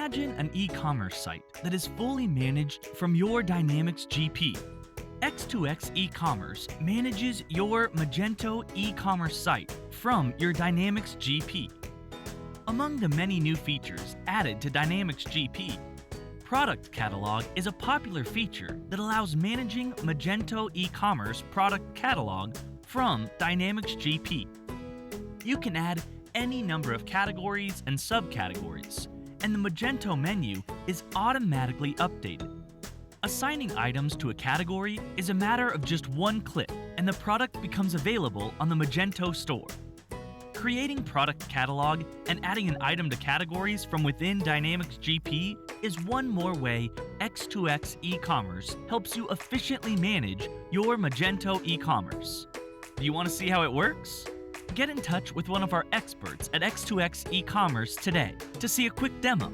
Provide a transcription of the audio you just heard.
Imagine an e-commerce site that is fully managed from your Dynamics GP. X2x eCommerce manages your Magento e-commerce site from your Dynamics GP. Among the many new features added to Dynamics GP, Product Catalog is a popular feature that allows managing Magento e-commerce product catalog from Dynamics GP. You can add any number of categories and subcategories, and the Magento menu is automatically updated. Assigning items to a category is a matter of just one click, and the product becomes available on the Magento store. Creating product catalog and adding an item to categories from within Dynamics GP is one more way X2x eCommerce helps you efficiently manage your Magento e-commerce. Do you want to see how it works? Get in touch with one of our experts at X2x eCommerce today to see a quick demo.